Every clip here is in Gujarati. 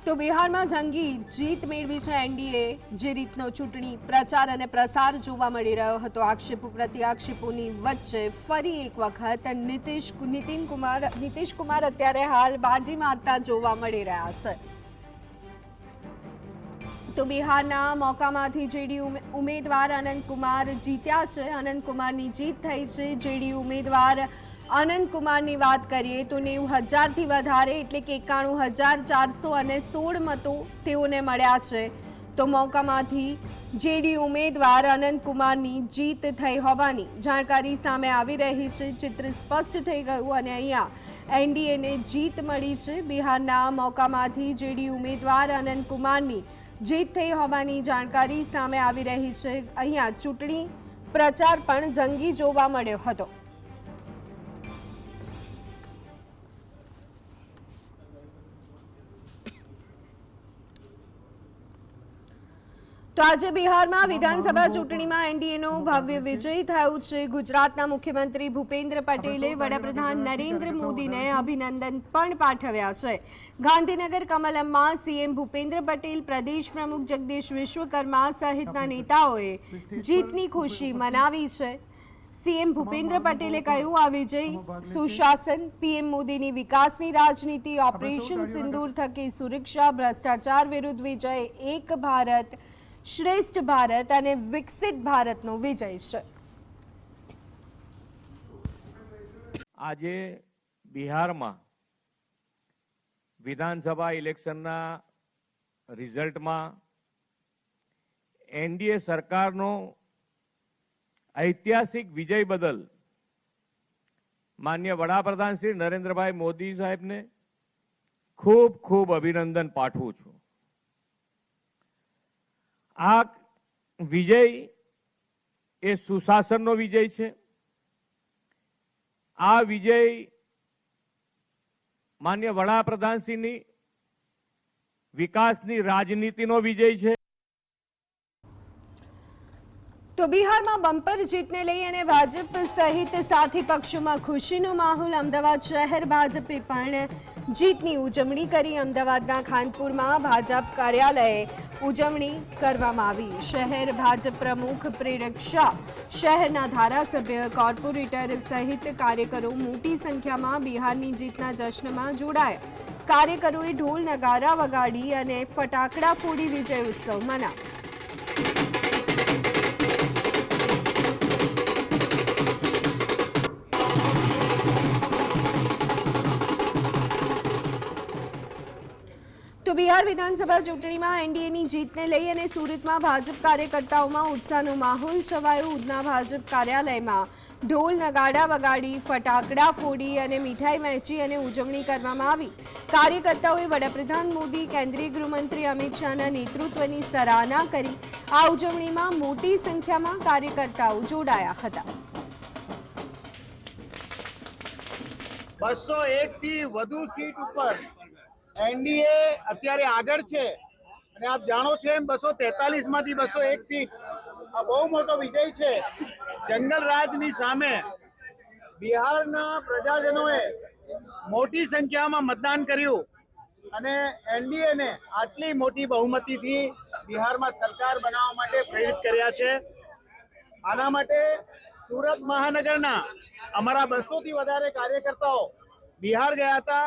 તો બિહારમાં જંગી જીત મેળવી છે એનડીએ। જે રીતનો ચૂંટણી પ્રચાર અને પ્રસાર જોવા મળી રહ્યો હતો, આક્ષેપો પ્રત્યાક્ષેપોની વચ્ચે ફરી એક વખત નીતિશ કુમાર અત્યારે હાલ બાજી મારતા જોવા મળી રહ્યા છે। તો બિહારના મોકામાંથી જેડીયુ ઉમેદવાર અનંત કુમાર જીત્યા છે। અનંત કુમારની જીત થઈ છે। જેડીયુ ઉમેદવાર અનંત કુમારની વાત કરીએ તો 90,000થી વધારે એટલે કે 91,416 મતો તેઓને મળ્યા છે। તો મોકામાંથી જેડીયુ ઉમેદવાર અનંત કુમારની જીત થઈ હોવાની જાણકારી સામે આવી રહી છે। ચિત્ર સ્પષ્ટ થઈ ગયું અને અહીંયા એનડીએને જીત મળી છે। બિહારના મોકામાંથી જેડીયુ ઉમેદવાર અનંત કુમારની જીત થઈ હોવાની જાણકારી સામે આવી રહી છે। અહીંયા ચૂંટણી પ્રચાર પણ જંગી જોવા મળ્યો હતો। તો આજે બિહારમાં વિધાનસભા ચૂંટણીમાં એનડીએનો ભવ્ય વિજય થયો છે। ગુજરાતના મુખ્યમંત્રી ભૂપેન્દ્ર પટેલે વડાપ્રધાન નરેન્દ્ર મોદીને અભિનંદન પણ પાઠવ્યા છે। ગાંધીનગર કમલમમાં સીએમ ભૂપેન્દ્ર પટેલ, પ્રદેશ પ્રમુખ જગદીશ વિશ્વકર્મા સહિતના નેતાઓએ જીતની ખુશી મનાવી છે। સીએમ ભૂપેન્દ્ર પટેલે કહ્યું, આ વિજય સુશાસન, પીએમ મોદીની વિકાસની રાજનીતિ, ઓપરેશન સિંદૂર થકી સુરક્ષા, ભ્રષ્ટાચાર વિરુદ્ધ વિજય, એક ભારત શ્રેષ્ઠ ભારત અને વિકસિત ભારતનો વિજય છે। આજે બિહારમાં વિધાનસભા ઇલેક્શનના રિઝલ્ટમાં એનડીએ સરકારનો ઐતિહાસિક વિજય બદલ માનનીય વડાપ્રધાન શ્રી નરેન્દ્રભાઈ મોદી સાહેબને ખૂબ ખૂબ અભિનંદન પાઠવું છું। આ વિજય એ સુશાસનનો વિજય છે। આ વિજય માનનીય વડાપ્રધાનશ્રીની વિકાસની રાજનીતિનો વિજય છે। તો બિહારમાં બમ્પર જીતને લઈ અને ભાજપ સહિત સાથી પક્ષોમાં ખુશીનો માહોલ। અમદાવાદ શહેર ભાજપે પણ જીતની ઉજવણી કરી। અમદાવાદના ખાનપુરમાં ભાજપ કાર્યાલયે ઉજવણી કરવામાં આવી। શહેર ભાજપ પ્રમુખ પ્રેરક શાહ, શહેરના ધારાસભ્ય, કોર્પોરેટર સહિત કાર્યકરો મોટી સંખ્યામાં બિહારની જીતના જશ્નમાં જોડાયા। કાર્યકરોએ ઢોલ નગારા વગાડી અને ફટાકડા ફોડી વિજય ઉત્સવ મનાવ્યો। તો બિહાર વિધાનસભા ચૂંટણીમાં એનડીએની જીતને લઈ અને સુરતમાં ભાજપ કાર્યકર્તાઓમાં ઉત્સાહનો માહોલ છવાયો। ઉધના ભાજપ કાર્યાલયમાં ઢોલ નગાડા વગાડી, ફટાકડા ફોડી અને મીઠાઈ વહેંચી અને ઉજવણી કરવામાં આવી। કાર્યકર્તાઓએ વડાપ્રધાન મોદી, કેન્દ્રીય ગૃહમંત્રી અમિત શાહના નેતૃત્વની સરાહના કરી। આ ઉજવણીમાં મોટી સંખ્યામાં કાર્યકર્તાઓ જોડાયા હતા। 201 થી વધુ સીટ ઉપર એનડીએ અત્યારે આગળ છે અને આપ જાણો છો એમ 243 માંથી 201 સીટ આ બહુ મોટો વિજય છે। જંગલ રાજની સામે બિહારના પ્રજાજનોએ મોટી સંખ્યામાં મતદાન કર્યું અને એનડીએને આટલી મોટી બહુમતીથી બિહારમાં સરકાર બનાવવા માટે પ્રેરિત કર્યા છે। આના માટે સુરત મહાનગરના અમારા 200 થી વધારે કાર્યકર્તાઓ બિહાર ગયા હતા।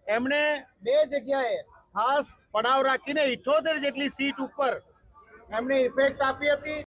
એમણે 2 જગ્યાએ ખાસ પડાવ રાખીને 78 જેટલી સીટ ઉપર એમણે ઇફેક્ટ આપી હતી।